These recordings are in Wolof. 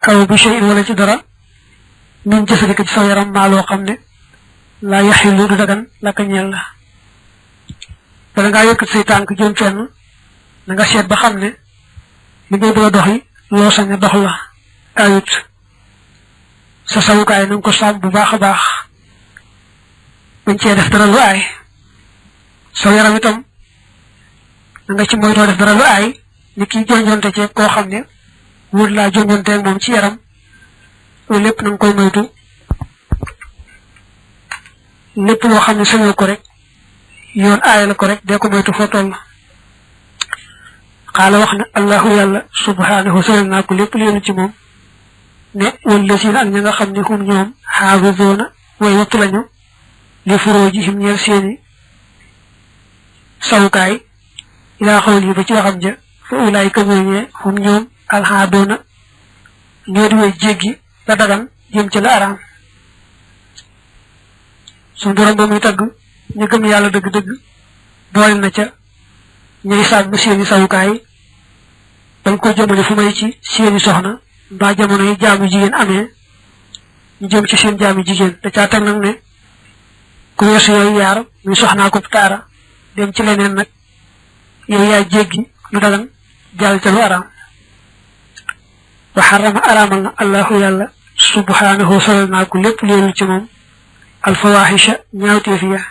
aw bi shay'in wala ci dara min jëfandikoo ci sa yaram maa loo xam ne laa yaxilu du dagan la ka ñeel la bala ngaa yëkkat say tànk jëm fenn na nga seet ba xam ne li ngay bëgg a doxi loo sañ a dox la ayut sa sawukaay na nga ko sàmm bu baax a baax bañ cee def dara lu aay sa yaram itam na nga ci moytoo def dara lu aay ni kii jonjonte ci koo xam ne wut laa jonjonteeg moom ci yaram loolu lépp na nga koy moytu lépp loo xam ne sañoo ko rek yoon aaya la ko rek dee ko moytu foo toll xaala wax na allahu yàlla subhanahu sëral naa ko lépp léenu ci moom ne wallazina ak ña nga xam ne hum ñoom xaafizoona way wattu lañu li furoojihim ñeel seeni sawukaay ilaa xawli yi ba ci waxam ja fa ulaayika ñooñee hum ñoom alxaadoona ñoo di way jéggi la dagan jëm ci la araam suñu borom ba muy tagg ñu gëm yàlla dëgg-dëgg boole na ca ñay sàmm seeni sawukaay bañ ko jëmale fu may ci seeni soxna mbaa jamono yi jaamu jigéen amee ñu jëm ci seen jaamu jigéen da caa teg nag ne ku weesu yooyu yaar muy soxnaa ko taara dem ci leneen nag yow yaa jéggi lu dagan jàll ca lu araam wa xarama araamal na allahu yàlla subhanahu solal naa ko lépp léerul ci moom alfawaxisha ñaawteef ya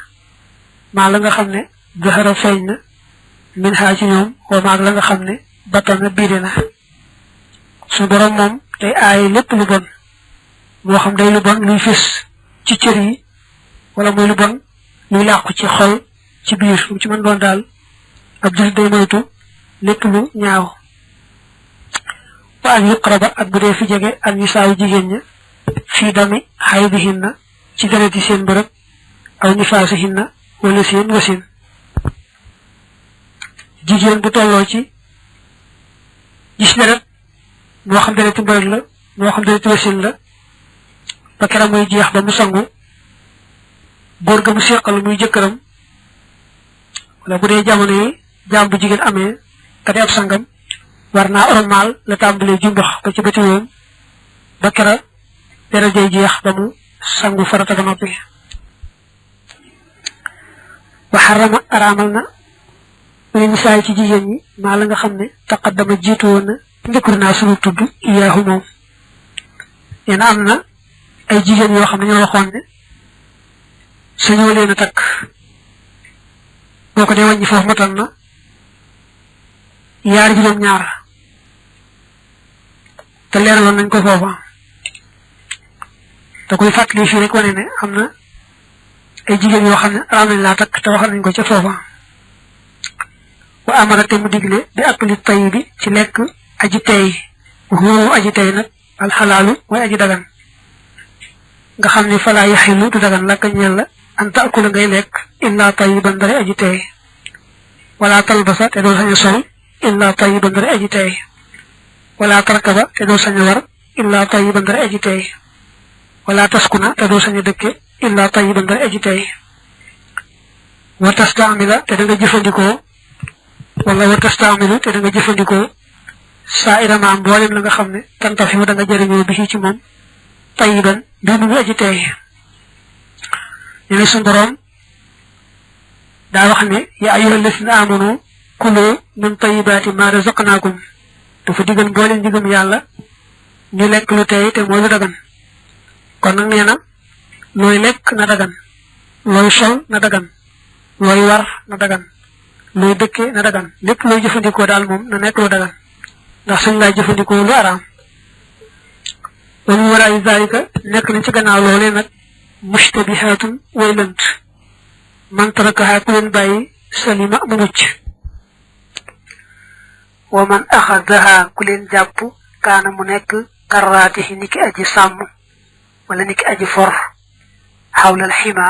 maa la nga xam ne zahara feeñ na min xaa ci ñoom wa maag la nga xam ne battal na biire na su borom moom day aaye lépp lu bon moo xam day lu bon luy fis ci cër yi wala muy lu bon luy làqu ci xol ci biir mu ci mën doon daal ab jullit day moytu lépp lu ñaaw wa an yuqraba ak bu dee fi jege an nisaayu jigéen ña fii dami xaydihinna ci dereti seen bërëb aw nifaasihinna wala seen wasin jigéen bu tolloo ci gis deret moo xam dereti mbërëg la moo xam dereti wasin la ba keroog muy jeex ba mu sangu góor ga mu seqal muy jëkkëram wala bu dee jamono yi jaam bu jigéen amee ka di ab sangam war naa ormaal la tàmbalee jumbax ba ci bëti woom ba keroog deret jay jeex ba mu sangu farata ba noppi wa xarama araamal na muy misaal ci jigéen ñi maa la nga xam ne taqaddama jiitu woon na ndëkkuri naa sunu tudd iyaahu moom nee na am na ay jigéen yoo xam ne ñoo waxoon ne sañoo leen a takk boo ko dee wàññi foofu matal na yaar juróom-ñaar te leeraloon nañ ko foofa da koy fàttali fii rek wane ne am na ay jigéen yoo xam ne araam nañ laa takk te waxal nañ ko ca foofa wa amara te mu digle bi akli tay bi ci lekk aji tey huwa aji tey nag alxalaalu mooy aji dagan nga xam ne falaa yaxilu du dagan la ka ñeel la an taakula ngay lekk illa tayiban dara aji tey wala talbasa te doo sañ a sol illa tayiban dara aji tey wala tarkaba te doo sañ a war illa tayiban dara aji tey wala taskuna te doo sañ a dëkke illa tayiban dara aji tey wa tastaamila te da nga jëfandikoo wala wa tastaamilu te da nga jëfandikoo saa irama mboolem la nga xam ne tanta fi mu da nga jëriñoo bi ci moom tayiban bi mu aji tey ñu ne suñu borom daa wax ne ya ayyuha alladina amanu kulu min tayibaati ma razaqnaakum dafa digal mboolem digam yàlla ñu lekk lu tey te mooy lu dagan kon nag nee na looy lekk na dagan looy sol na dagan looy war na dagan looy dëkke na dagan lépp looy jëfandikoo daal moom na nekk lu dagan ndax suñ laa jëfandikoo lu araam wala waraayu zaalika nekk nañ ci gannaaw loolee nag mushtabihaatun way lënt man tarakaha ku leen bàyyi salima mu mucc wa man axadaha ku leen jàpp kaana mu nekk karraatihi niki aji sàmm wala niki aji for xawlal xima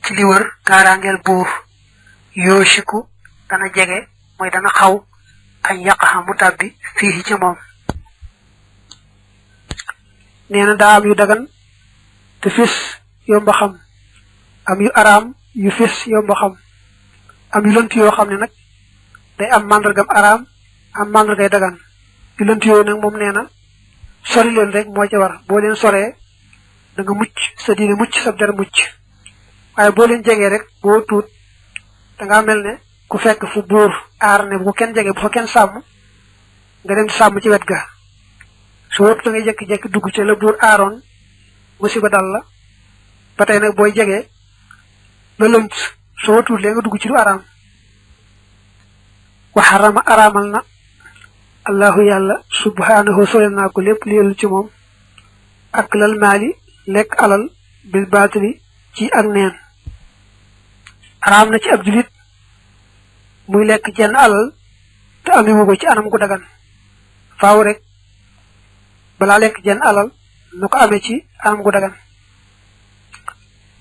ci li wër kaaraangeel buur yooshiku dana jege mooy dana xaw añ yàqaxa mu tàbbi fii ci moom nee na daa am yu dagan te fis yomba xam am yu araam yu fis yomba xam am yu lënt yoo xam ne nag day am màndargam araam am màndargay dagan yu lënt yooyu nag moom nee na sori leen rek moo ci war boo leen soree da nga mucc sa diine mucc sa der mucc waaye boo leen jegee rek boo tuut da ngaa mel ne ku fekk fu buur aar ne bu kenn jege bu fa kenn sàmm nga dem sàmm ci wet ga su wëpp da ngay jekki-jekki dugg ci la buur aaroon musiba dal la ba tey nag booy jegee la lënt soo wëtuut lee nga dugg ci lu araam wa harama araamal na allahu yàlla subhanahu solel naa ko lépp li yellu ci moom ak lal maali lekk alal bil baatili ci ak neen araam na ci ab julit muy lekk jenn alal te amiwu ko ci anam gu dagan faaw rek balaa lekk jenn alal nu ko amee ci anam gu dagan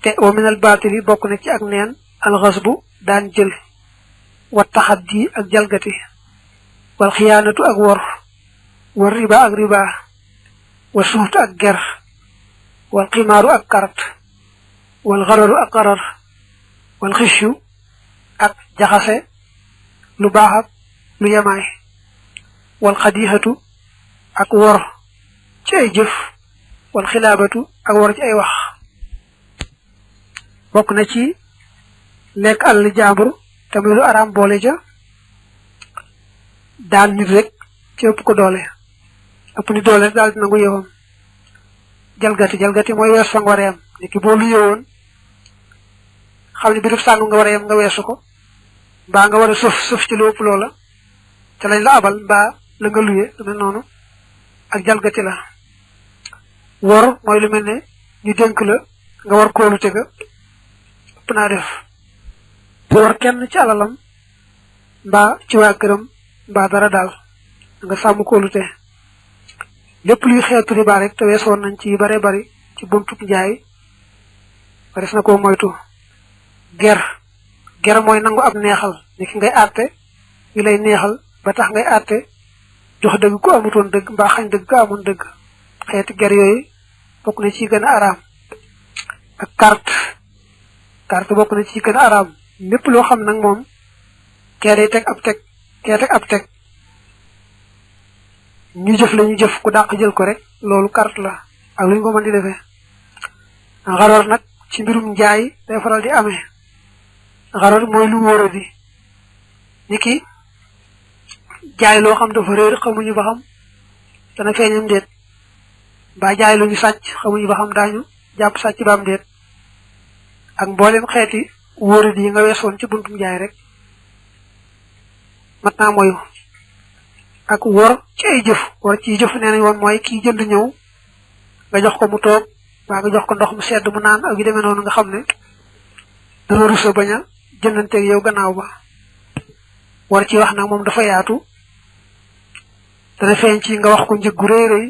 te wa minal baatili bokk na ci ak neen alxasbu daan jël wa taxaddi ak jalgati wal xiyaanatu ak wor wal riba ak riba wa suut ak ger wal ximaaru ak karat wal xararu ak xarar wal xisyu ak jaxase lu baax ak lu yemaay wal xadiixatu ak wor ci ay jëf wal xilaabatu ak wor ci ay wax bokk na ci lekk àll jaambur tamit lu araam boole ja daan nit rek ci ëpp ko doole ëpp ni doole rek daal dina nangu yëwam jalgati mooy wees fa nga war a yem ni ki boo lu yëwoon xam ne bi def sàngu nga war a yem nga weesu ko mbaa nga war a suuf ci lu ëpp loola te lañ la abal mbaa la nga luye lu mel noonu ak jalgati la wor mooy lu mel ne ñu dénk la nga war kóolu tega ëpp naa def war kenn ci alalam mbaa ci waa këram mbaa dara daal nga sàmm kóolute lépp luy xeetu riba rek te weesoon nañ ci bare bari ci buntu njaay ba des na koo moytu ger mooy nangu ab neexal ni ki ngay àtte yi lay neexal ba tax ngay àtte jox dëgg ku amutoon dëgg mbaa xañ dëgg ku amoon dëgg xeeti ger yooyu bokk na ci gën a araam ak carte bokk na ci gën a araam lépp loo xam nag moom kee day teg ab teg ñu jëf la ñu jëf ku dàq jël ko rek loolu carte la ak lu ñu ko mën di defee xaroor nag ci mbirum njaay day faral di amee xaroor mooy lu wóora di ni ki jaay loo xam dafa réer xamuñu ba xam dana feeñam déet mbaa jaay lu ñu sàcc xamuñu ba xam daañu jàpp sàcc ba am déet ak mboolem xeeti wóora di yi nga weesoon ci buntum njaay rek mat naa moyu ak wor ci ay jëf wor ci jëf nee nañ woon mooy kii jënd ñëw nga jox ko mu toog waa nga jox ko ndox mu sedd mu naan ak yu demee noonu nga xam ne dana rusa bañ a jëndanteeg yow gannaaw ba war ci wax nag moom dafa yaatu dana feeñ ci nga wax ko njëg gu rëy rëy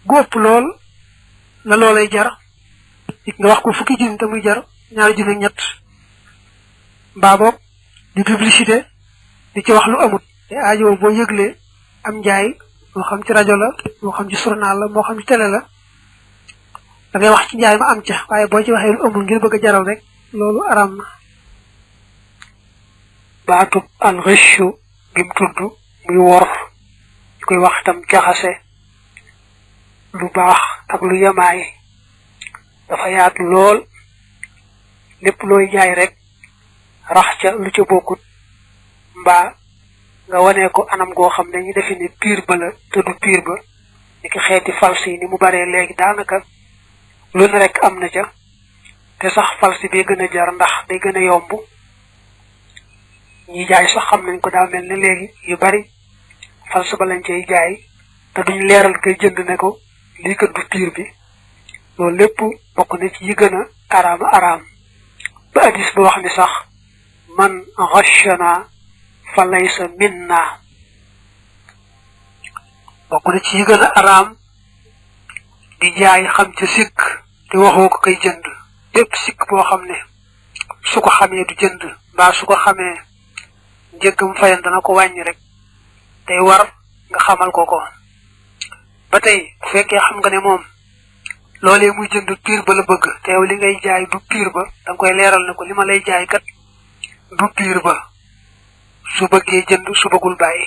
gu ëpp lool la loolay jar nga wax ko fukki junni te muy jar ñaari junni ak ñett mbaa boog di publicité di ci wax lu amut te aajo boo yëglee am njaay moo xam ci rajo la moo xam ci journal la moo xam ci télé la da ngay wax ci njaay ma am ca waaye boo ci waxee lu amul ngir bëgg a jaral rek loolu araam na baatub alxëccu gim tudd muy wor ñu koy wax tam jaxase lu baax ak lu yemaay dafa yaatu lool lépp looy jaay rek rax ca lu ca bokkut mbaa nga wane ko anam goo xam ne ñu defe ni piir ba la te du piir ba ni ki xeeti falsi yi ni mu baree léegi daanaka lu ne rek am na ca te sax falsi bi gën a jar ndax day gën a yomb ñi jaay sax xam nañ ko daa mel ne léegi yu bari falsi ba lañ cay jaay te duñ leeral koy jënd ne ko lii kat du piir bi loolu lépp bokk na ci yi gën a araam ba hadis ba wax ni sax man ghashana fa laysa minna bokk na ci yi gën a araam di jaay xam ca sikk te waxoo ko koy jënd lépp sikk boo xam ne su ko xamee du jënd mbaa su ko xamee njëggam fayan dana ko wàññi rek tey war nga xamal ko ko ba tey bu fekkee xam nga ne moom loolee muy jënd piir ba la bëgg te yow li ngay jaay du piir ba danga koy leeral ne ko li ma lay jaay kat du piir ba su bëggee jënd su bëggul bàyyi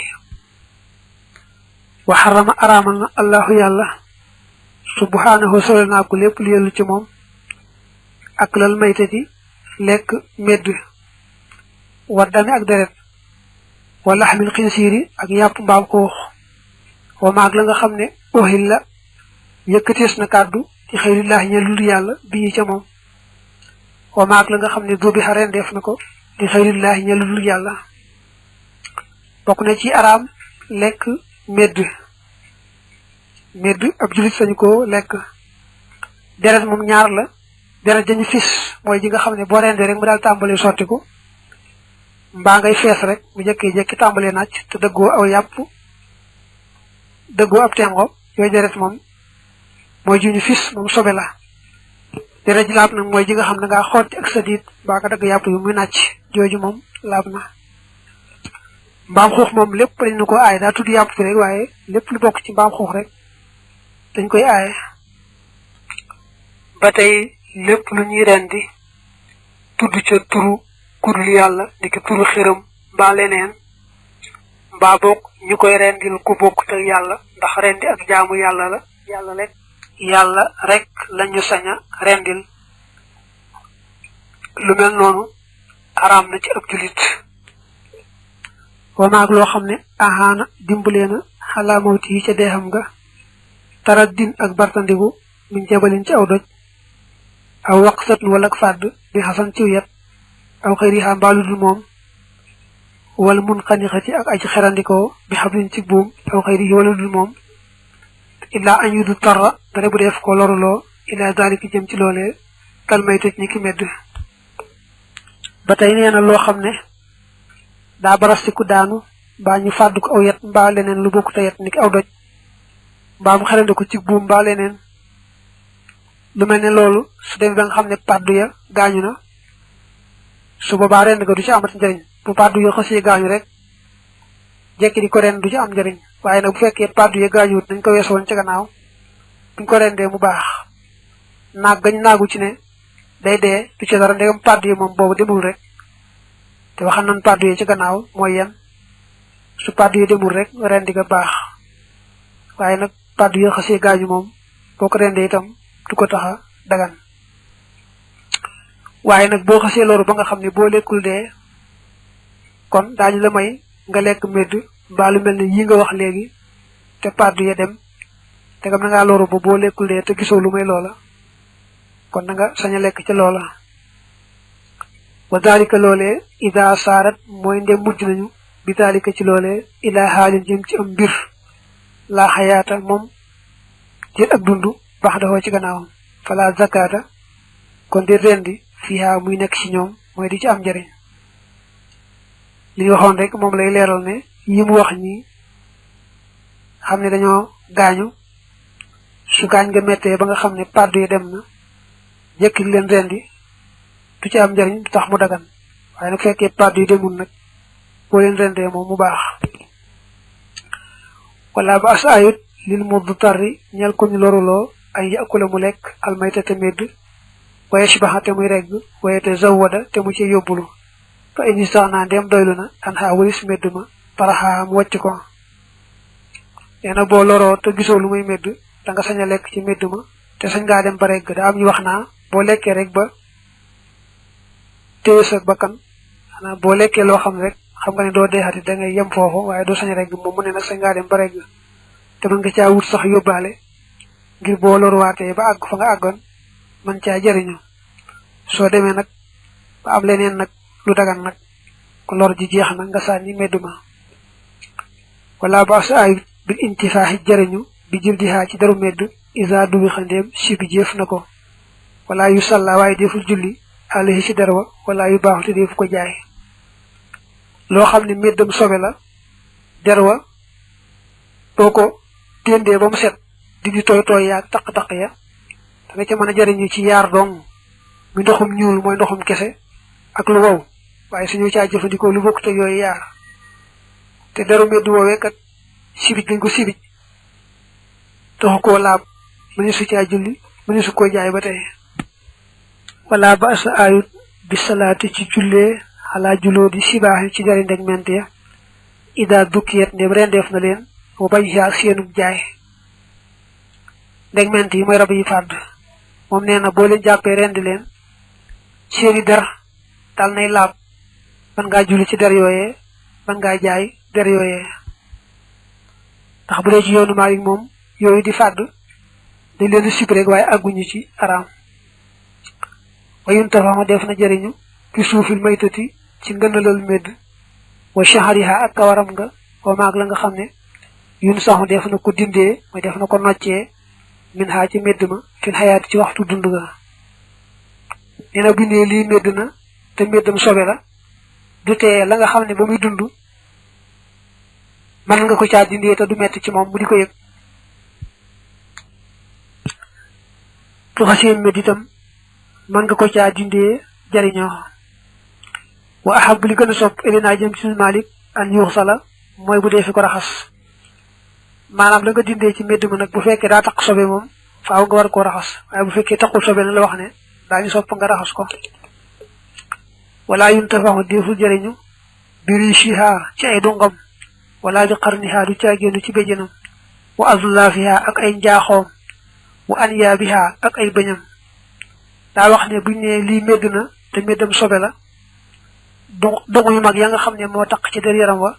wa harama araman allahu yalla subhanahu sallana ko lepp li yelu ci mom ak lal maytati lek med wadami ak deret wa lahmil khinsiri ak yap mbam ko wa maag la nga xamne ohilla yëkëtes na kaddu ci khayrillah ñelul yalla bi ci mom wa maag la nga xamne do bi xaren def nako di khayrillah ñelul yalla bokku na ci aram lek med ab julit sañ ko lek deret mom ñaar la deret dañu fis moy ji nga xamne bo rendé rek mu dal tambalé soti ko mba ngay fess rek mu jekki tambalé nacc te deggo aw yapp deggo ab tengo yoy deret mom moy juñu fis mom sobe la deret ji laab nak moy ji nga xamne nga xoti ak sadit ba ka dag yapp yu muy nacc joju mom laab na mbam xoox mom lepp dañ nako ay da tuddu yapp rek waye lepp lu bok ci mbam xoox rek dañ koy ay batay lepp lu ñuy rendi tuddu ci turu kurul yalla dik turu xiram ba leneen ba bok ñukoy rendil ku bok te yalla ndax rendi ak jaamu yalla la yalla rek lañu saña rendil lu mel nonu haram na ci ab julit wa maag lo xamne ahana dimbalena hala mawti ci deham nga taraddin ak bartandigu min jabalin ci aw doj aw waqsat wala fad bi hasan ci yet aw khayriha baludul mom wal munqaniqati ak aji xerandiko bi hablin ci boom aw khayrihi wala dul mom illa an yudu tarra dara bu def ko lorulo ila zalika jëm ci lolé kalmay tëj ni ki medd batay neena lo xamne da barastiku daanu ba ñu faddu ko aw yet ba leneen lu bokku tayet ni aw doj ba mu xerandiko ci boom ba leneen lu melne lolu su dem ba nga xamne paddu ya gañu na su boba rend ga du ci amat njariñ bu paddu ya xasi gañu rek jekki di ko ren du ci am njariñ waye nak bu fekke paddu ya gañu dañ ko wesson ci gannaaw buñ ko rendé mu baax naag gañ naagu ci ne day dé du ci dara ndegam paddu ya mom bobu demul rek te waxan nan paddu ya ci gannaaw moy yam su paddu ya demul rek rendi ga baax waye nak paddu ya xasi gañu mom boko rendé itam du ko taxa dagan waye nak bo xasse lolu ba nga xamni bo lekul de kon dañu la may nga lek med ba lu melni yi nga wax legi te paddu ya dem te gam nga lolu bo lekul de te gisoo lu may lola kon nga saña lek ci lola wa dalika lolé ida sarat moy ndé mujj nañu bi dalika ci lolé ila halin jëm ci am bir la hayata mom ci ak dundu baxdaho ci gannaawam fala zakata kon di rendi fiha muy nek ci ñoom moy di ci am jariñ li waxon rek mom lay leral ne yimu wax ni xamne dañoo gañu su gañ nga metté ba nga xamne paddu yi dem na jekki leen rendi du ci am jariñ tax mu dagan waye nak fekke paddu yi demul nak bo leen rendé mom mu baax wala ba asayut lil mudtarri ñal ko ñu lorulo ay yakula mu lek al mayta tamid wa yashbaha te muy reg wa yatazawwada te mu ci yobulu fa insana dem doyluna an ha walis meduma paraha mu wacc ko ena bo loro te gisoo lu muy med da nga saña lek ci meduma te sañ nga dem ba reg da am ñu waxna bo lekke rek ba tees ak bakan ana bo lekke lo xam rek xam nga ne do deexati da ngay yem fofu waye do sañ reg mo mu ne nak sañ nga dem ba reg te man nga ca wut sax yobale ngir bo lor waté ba ag fa nga agon man ca jariñu so démé nak ba am leneen nak lu dagan nak ko lor ji jeex na nga sañi meduma wala ba sa ay bil intifahi jariñu bi jildiha ci daru med iza du bi xandem ci bi jef nako wala yu salla way defu julli alayhi ci darwa wala yu baaxu defu ko jaay lo xamni medum sobe la darwa boko tende bam set di toy toy ya tak tak ya da nga ci mëna jariñu ci yar dong mi ndoxum ñuul moy ndoxum kesse ak lu waw waye suñu ci jëfandiko lu bokk te yoy yar te daru meddu wowe kat sibit dañ ko sibit to ko laab mëni su ci julli mëni su ko jaay ba tay wala ba sa ayut bi salati ci julle ala julo di sibahi ci jari ndek mente ida dukiyat ne rendef na len o bañ yaa seenu jaay ndegment yi mooy rab yi fàdd moom nee na boo leen jàppee rendi leen seeni der dal nay laab man ngaa julli ci der yooyee man ngaa jaay der yooyee ndax bu dee ci yoonu Maalik moom yooyu di fàdd dañ leen di sib rek waaye àgguñu ci araam wayun tafaama def na jëriñu fi suufil maytati ci ngënalal medd wa shahriha ak kawaram nga wa maag la nga xam ne yun saxu def na ko dindee mooy def na ko noccee min ha ci medd ma fil xayaati ci waxtu dund ga nee na bu ne lii medd na te meddam sobe la du tee la nga xam ne ba muy dund man nga ko caa dindee te du metti ci moom mu di ko yëg bu xasee medd itam man nga ko caa dindee jariñoo wa ahab li gën a sopp elina jëm ci Malik an yuux sala mooy bu dee fi ko raxas maanaam la nga dindee ci medd ma nag bu fekkee daa taq sobe moom faaw nga war koo raxas waaye bu fekkee taqul sobe na la wax ne daañu sopp nga raxas ko wala yuntafaxu deful jëriñu biri shiha ci ay dungam wala bi qarniha du caagéenu ci béjjënam wa azlafiha ak ay njaaxoom wa anyabiha ak ay bëñam daa wax ne buñ ne lii medd na te meddam sobe la dongu yu mag ya nga xam ne moo taq ci der yaram wa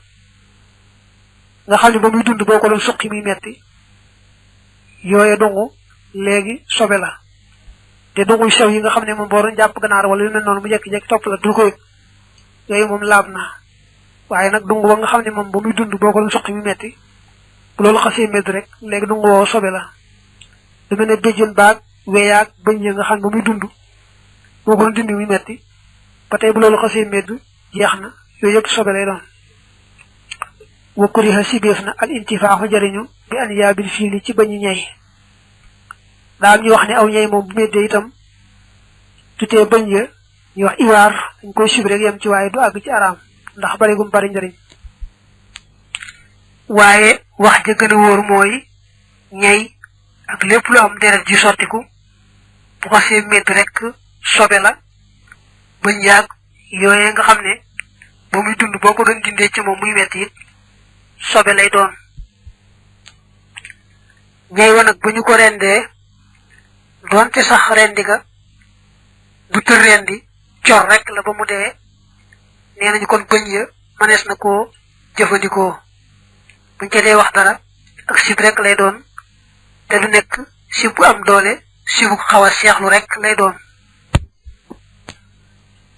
nga xam ne ba muy dund boo ko doon suqi muy metti yooye dongu léegi sobe la te dongu sew yi nga xam ne moom boo doon jàpp ganaar wala yu mel noonu mu jekki-jekki topp la du ko yooyu moom laab na waaye nag dongu ba nga xam ne moom ba muy dund boo ko doon suqi muy metti bu loolu xasee medd rek léegi dongu woo sobe la lu mel ne béjjën baag weyaag bëñ ya nga xam ne ba muy dund boo ko doon dindi muy metti ba tey bu loolu xasee medd jeex na yooyu yëpp sobe lay doon wa kuriha sibeef na al intifaaxu jariñu bi an yaabil fiili ci bañu ñay daa am ñu wax ne aw ñay moom bu meddee itam tutee bañ ya ñu wax iwaar dañ koy sib rek yem ci waaye du àgg ci araam ndax bari gum bari njariñ waaye wax ja gën a wóor mooy ñay ak lépp lu am deret ji sottiku bu xasee medd rek sobe la bañ yaag yooyee nga xam ne ba muy dund boo ko doon dindee ci moom muy metti it sobe lay doon ñay wa nag bu ñu ko rendee doonte sax rendi ga du tër rendi cor rek la ba mu dee nee nañu kon bëñ ya mënees na koo jëfandikoo buñ ca dee wax dara ak sib rek lay doon te du nekk sib bu am doole sibu xaw a seexlu rek lay doon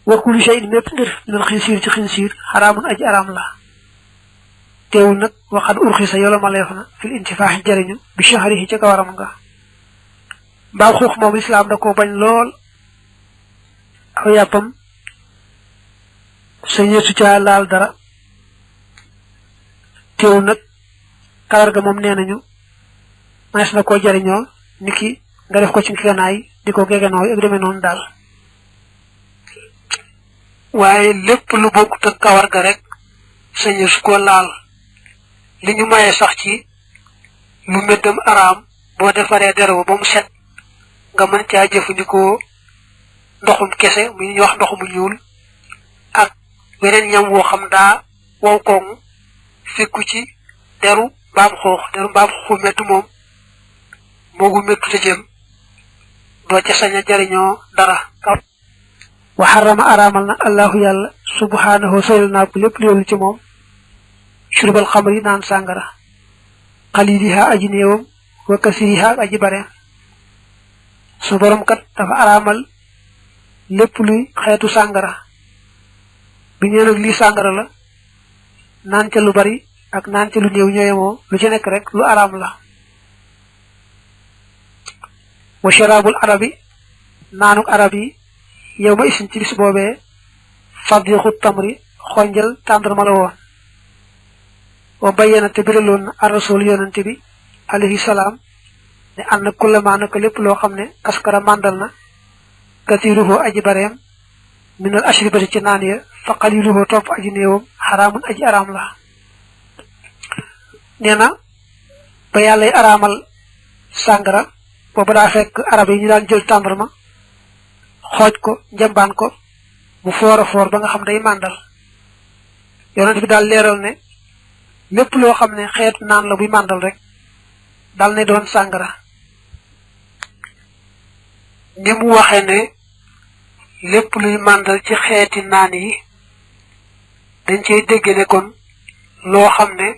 wa kullu shay'in mépp mbir minal xinsiir ci xinsiir xaraamun aji araam la teewul nag waxad urxisa yoola ma leef na fil intifaaxi jariñu bi shahrihi ca kawaram nga mbaam xuux moom lislaam da koo bañ lool aw yàppam sañeesu ca laal dara teewul nag kawar ga moom nee nañu manes na koo jariñoo niki nga def ko ci ngeganaay di ko geganooy ak demee noonu daal waaye lépp lu bokkut ak kawar ga rek sañeesu ko laal li ñu maye sax ci lu meddam araam boo defaree deraw ba mu set nga mën caa jëfandikoo ndoxum kese muy ñu wax ndoxumu ñuul ak weneen ñam woo xam daa wow koŋ fekku ci deru mbaam xooxu mettu moom moogu mettu te jëm doo ca sañ a jariñoo dara wa harrama araamal na allahu yàlla subhanahu soyal naa ko lépp léewul ci moom shurbal xamri naan sàngara xaliliha aji néewam wa kasiriha ak aji bare su borom kat dafa araamal lépp luy xeetu sàngara bi nee nag lii sàngara la naan ca lu bari ak naan ca lu néew ñooyemoo lu ci nekk rek lu araam la wa sharabul arabi naanuk arab yi yow ma isin ci bis boobee fadixu tamri xonjal tàndarma la woon wa bayyana te biraloon na ar-rasul yonante bi alayhi salaam ne ànd kullama naka lépp loo xam ne askara màndal na katiruhu aji bareem minal ashribati ci naan ya fa qaliluhu topp aji néewam xaraamun aji araam la nee na ba yàllay araamal sàngara booba daa fekk arab yi ñu daan jël tàndarma xooj ko njambaan ko mu foor a foor ba nga xam day màndal yonent bi daal leeral ne lépp loo xam ne xeetu naan la buy màndal rek dal ne doon sàngara ni mu waxe ne lépp luy màndal ci xeeti naan yi dañ cey dégg ne kon loo xam ne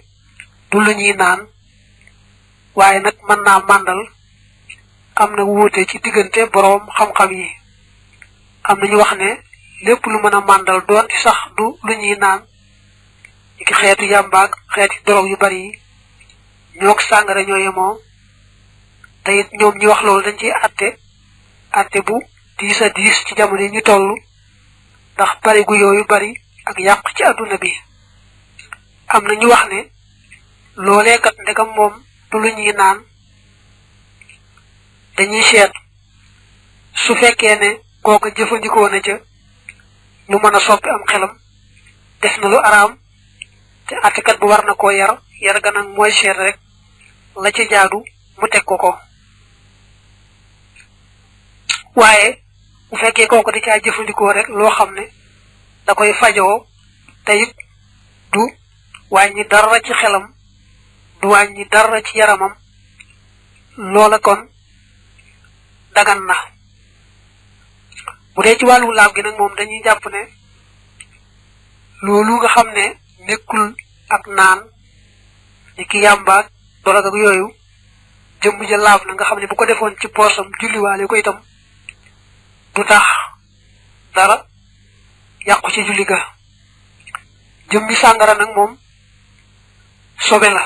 du lu ñuy naan waaye nag mën naa màndal am na wuute ci diggante boroom xam-xam yi am nañu wax ne lépp lu mën a màndal doon ci sax du lu ñuy naan ci xeetu yàmbaag xeeti dorog yu bari yi ñoog sàngara ñoo yemoo te it ñoom ñi wax loolu dañ ciy atte bu diis a diis ci jamono yi ñu toll ndax bari gu yooyu bari ak yàq ci àdduna bi am na ñu wax ne loolee kat ndegam moom du lu ñuy naan dañuy seet su fekkee ne kooka jëfandikoo na ca lu mën a soppi am xelam def na lu araam te àttekat bu war na koo yar ga nag mooy seet rek la ca jaadu mu teg ko waaye bu fekkee kooku da caa jëfandikoo rek loo xam ne da koy fajoo te it du wàññi dara ci xelam du wàññi dara ci yaramam loola kon dagan na bu dee ci wàllu laab gi nag moom dañuy jàpp ne loolu nga xam ne nekkul ak naan ni ki yàmbaag dorog ak yooyu jëmm ja laab na nga xam ne bu ko defoon ci poosam julliwaale ko itam du tax dara yàqu ci julli ga jëmmi sàngara nag moom sobe la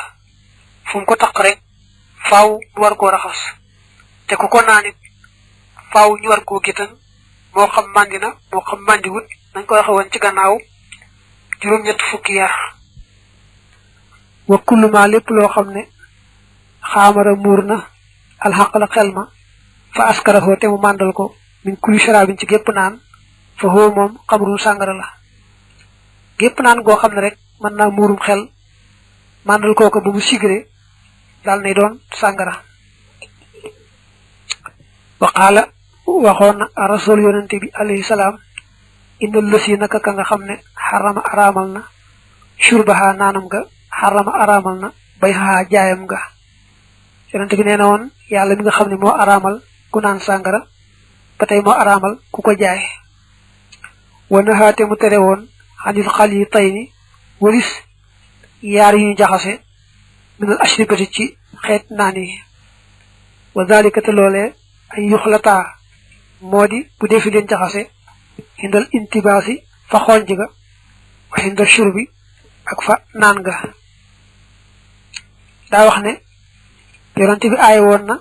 fu mu ko taq rek faaw ñu war koo raxas te ku ko naan it faaw ñu war koo gitan moo xam màndi na moo xam màndi wut nañ ko waxe woon ci gannaaw juróom-ñett fukki yar wa kullu ma lépp loo xam ne xaamara muur na alxaq la xel ma fa askaraxoo te mu màndal ko min kulli sharabin ci gépp naan fa hoo moom xamrun sàngara la gépp naan goo xam ne rek mën naa muurum xel màndal kooko ba mu sigré daal nay doon sàngara waqaala waxoon na rasul yonente bi alayhi salaam innal lësi naka ka nga xam ne xarama araamal na shurbaha naanam ga xarama araamal na bay xaa jaayam ga yonente bi nee na woon yàlla mi nga xam ne moo araamal ku naan sàngara ba tey moo araamal ku ko jaay wa nahaate mu tere woon xanil xal yi tay ni walis yaar yu ñu jaxase minal ashribati ci xeet naan yi wa zalika te loolee ay yuxlataa moo di bu defi leen jaxase xindal intibaasi fa xonj ga wa xindal shurbi ak fa naan ga daa wax ne yonente bi aay woon na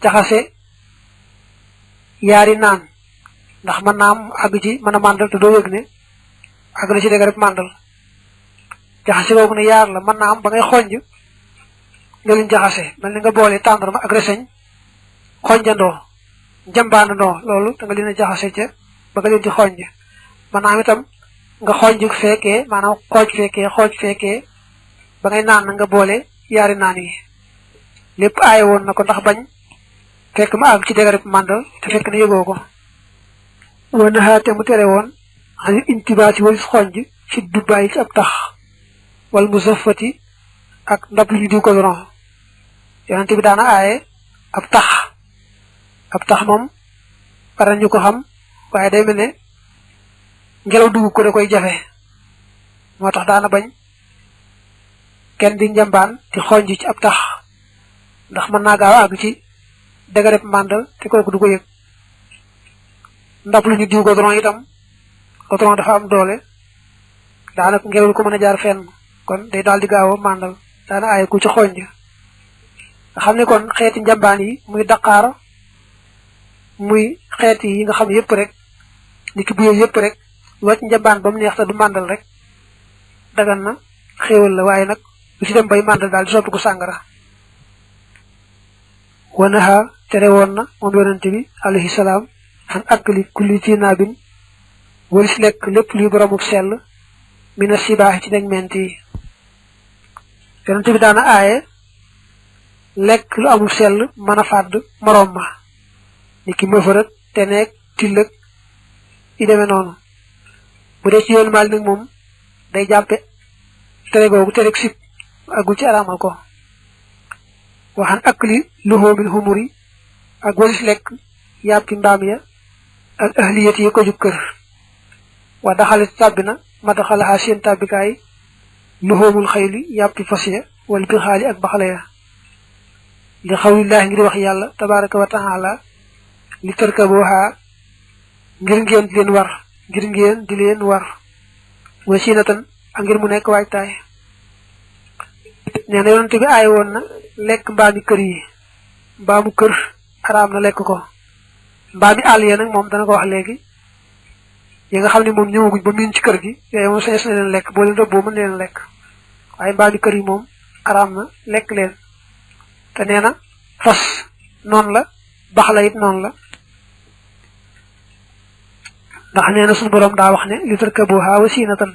jaxase yaari naan ndax mën naa am àgg ci mën a màndal te doo yëg ne àgg na ci dëgg rek màndal jaxase googu ne yaar la mën naa am ba ngay xonj nga leen jaxase mel ni nga boole tàndarma ak reseñ xonjandoo njambaanandoo loolu da nga leen a jaxase ca ba nga leen di xonj mën naa am itam nga xonj fekkee maanaam xooj fekkee ba ngay naan na nga boole yaari naan yi lépp aaye woon na ko ndax bañ fekk ma àgg ci dëgg rek màndal te fekk na yëgoo ko wa nahaate mu tere woon xanil intibaasi walis xonj ci dubbaay ci ab tax wal musafati ak ndab lu ñu diw ko doron yonente bi daana aaye ab tax moom para ñu ko xam waaye day mel ne ngelaw dugg ko da koy jafe moo tax daana bañ kenn di njambaan di xonj ci ab tax ndax mën naa gaaw àgg ci dëgërëb màndal te kooku du ko yëg ndab lu ñu diw goudron itam goudron dafa am doole daanaka ngelaw ko mën a jaar fenn kon day daal di gaaw a màndal daana aaye ku ci xonj nga xam ne kon xeeti njambaan yi muy daqaar muy xeeti yi nga xam yëpp rek niki bu yooyu yëpp rek wàcc njambaan ba mu neex te du màndal rek dagan na xéewal la waaye nag lu ci dem bay màndal daal di soppi ko sàngara wanaha tere woon na moom yonente bi alayhi salaam an akli kulli tinaabin walis lekk lépp luy boromub sell mina sibaax ci dañ ment yi yonente bi daana aaye lekk lu amul sell mën a fàdd moroom ma ni ki mëfërëg teneeg tillëg yi demee noonu bu dee ci yoonu maal nag moom day jàppe tere googu tereg sib agul ci aramal ko waxan akli luhumil humuri ak walis lekk yàppi mbaam ya ak ahliyati yi ko jub kër wa daxalit tàbbina ma daxalaha seen tàbbikaay luhumul xayli yàppi fas ya wal bixaali ak baxala ya li xawlillahi ngir wax yàlla tabaraka wa taala li tarkabuha ngir ngeen di leen war wa sinatan ak ngir mu nekk waajtaay nee na yonante bi aay woon na lekk mbaami kër yi mbaamu kër araam na lekk ko mbaami àll ya nag moom dana ko wax léegi yi nga xam ne moom ñëwaguñ ba miin ci kër gi yooyu moom sañes na leen lekk boo leen rëbboo mën leen lekk waaye mbaami kër yi moom araam na lekk leen te nee na fas noonu la baxla it noonu la ndax nee na suñu borom daa wax ne li tarkabuha wa sinatan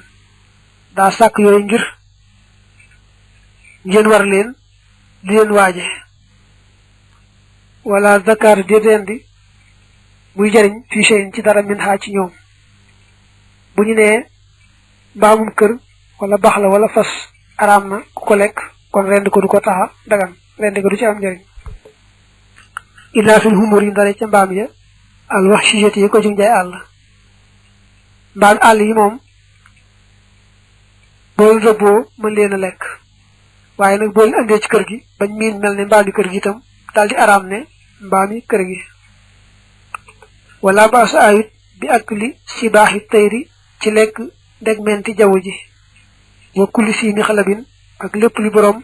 daa sàkk yooyu ngir ngeen war leen di leen waaje wala zakar déedéen di muy jariñ fii seen ci dara min xaa ci ñoom bu ñu nee mbaamum kër wala baxla wala fas araam na ku ko lekk kon rend ko du ko taxa dagan rend ko du ci am njariñ illa fil humur yi ndare ca mbaam ya al wax sijati yi ko jug njaay àll mbaam àll yi moom bool rëbboo mën leen a lekk waaye nag bool andee ci kër gi bañ miin mel ne mbaami kër gi itam daldi araam ne mbaami kër gi wala baas ayit bi ak li si baaxi tayri ci lekk ndegmenti jaww ji wa kulli si mi xalabin ak lépp li borom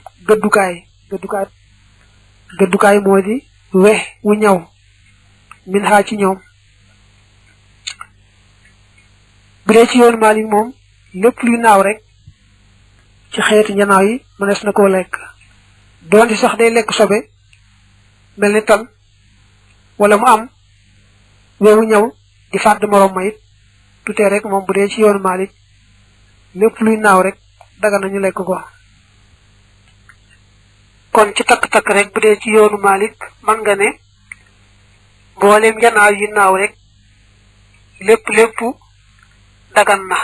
gëddukaay moo di we wu ñaw min xaa ci ñoom bu dee ci yoonu Maalik moom lépp luy naaw rek ci xeeti njanaaw yi mënees na koo lekk doon di sax day lekk sobe mel ni tan wala mu am wewu ñaw di fàdd morom ma it tutee rek moom bu dee ci yoonu Maalik lépp luy naaw rek daga nañu lekk ko kon ci takk-takk rek bu dee ci yoonu Maalik man nga ne mboolem njanaaw yi naaw rek lépp dagan na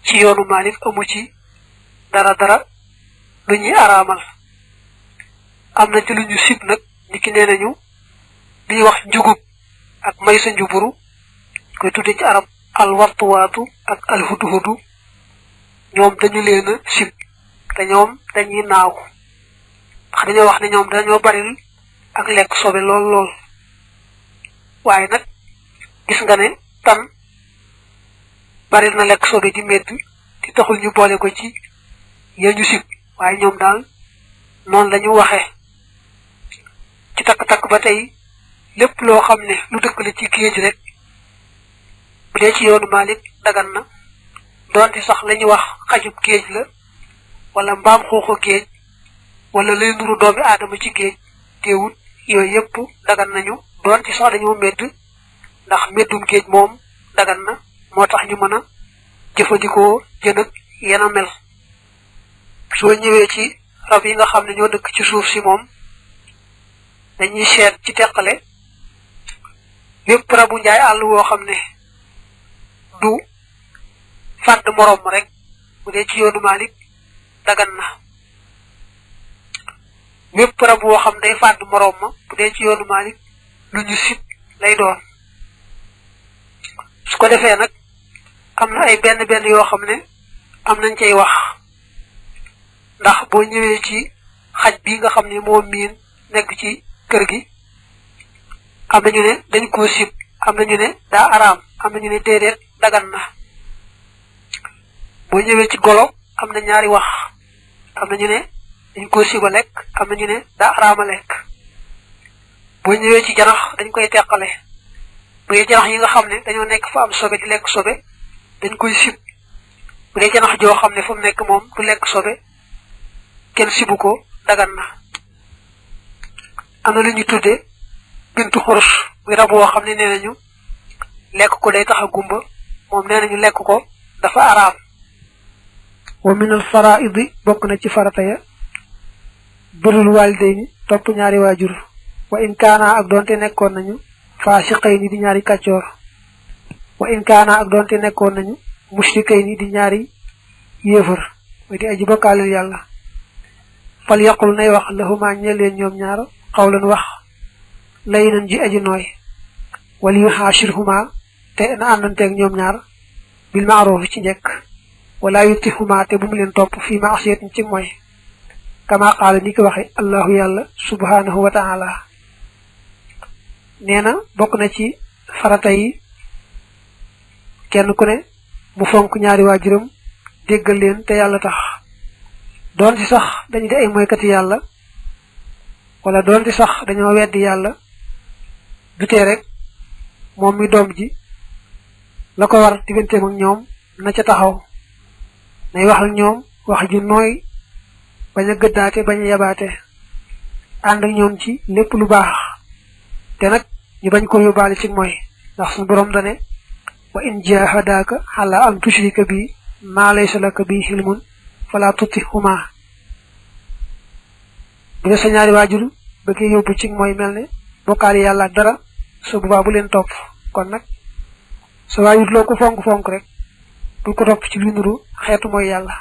ci yoonu Maalik amu ci dara lu ñuy araamal am na ci lu ñu sib nag niki nee nañu li ñuy wax njugub ak may sa njuburu koy tudde ci arab alwartuwaatu ak alhuduhudu ñoom dañu leen a sib te ñoom dañuy naaw ndax dañoo wax ne ñoom dañoo baril ak lekk sobe lool waaye nag gis nga ne tan baril na lekk sobe di medd di taxul ñu boole ko ci yéen ñu sib waaye ñoom daal noonu lañu waxee ci takk-takk ba tey lépp loo xam ne lu dëkkale ci géej rek bu dee ci yoonu Maalik dagan na doonte sax la ñuy wax xajub géej la wala mbaam xuuxu géej wala lay nuru doomi aadama ci géej teewut yooyu yëpp dagan nañu doonte sax dañoo medd ndax meddum géej moom dagan na moo tax ñu mën a jëfandikoo jën ak yena mel soo ñëwee ci rab yi nga xam ne ñoo dëkk ci suuf si moom dañuy seet ci teqale lépp rabu njaay àll woo xam ne du fàdd moroom rek bu dee ci yoonu Maalik dagan na lépp rab woo xam day fàdd moroom ma bu dee ci yoonu Maalik lu ñu sib lay doon su ko defee nag am na ay benn yoo xam ne am nañ cay wax ndax boo ñëwee ci xaj bi nga xam ne moo miin nekk ci kër gi am nañu ne dañ koo sib am nañu ne daa araam am nañu ne déedéet dagan na boo ñëwee ci golo am na ñaari wax am nañu ne dañ koo siba lekk am nañu ne daa araama lekk boo ñëwee ci janax dañ koy teqale bu dee janax yi nga xam ne dañoo nekk fa am sobe di lekk sobe dañ koy sib bu dee janax joo xam ne fa mu nekk moom du lekk sobe kenn sibu ko dagan na am na lu ñu tudde bintu xurus muy rab woo xam ne nee nañu lekk ko day tax a gumba moom nee nañu lekk ko dafa araam wa min al faraidi bokk na ci farata ya birrul walidayni topp ñaari waajur wa in kaana ak doonte nekkoon nañu faasiqayni di ñaari kàccoor wa in kaana ak doonte nekkoon nañu mushrikayni di ñaari yéefar mooy di aji bokkaalul yàlla fal yaqul nay wax lahuma ñeleen ñoom ñaar qawlan wax laynan ji aji nooy wal yuhashirhuma te na àndanteeg ñoom ñaar bil ma'ruf ci njekk wala yutihuma te bu mu leen topp fi ma'siyatin ci mooy kama qaala ni ko waxe allahu yàlla subhanahu wa ta'ala neena bokk na ci farata yi kenn ku ne mu fonk ñaari waajuram déggal leen te yàlla tax doon ci sax dañu di ay moykati yàlla wala doon ci sax dañoo weddi yàlla du tee rek moom mi doom ji la ko war digganteem ak ñoom na ca taxaw nay wax ak ñoom wax ju nooy bañ a gëddaate bañ a yabaate ànd ak ñoom ci lépp lu baax te nag ñu bañ ko yóbbaale ci mooy ndax suñu borom dane wa in jahadaka ala an tushrika bi ma laysa laka bi hilmun fala tutihuma bu la sa ñaari waajur bëggee yóbbu ci mooy mel ne bokkaale yàlla ak dara su boobaa bu leen topp kon nag sa waajur loo ko fonk fonk rek bu ko topp ci lu nuru xeetu mooy yàlla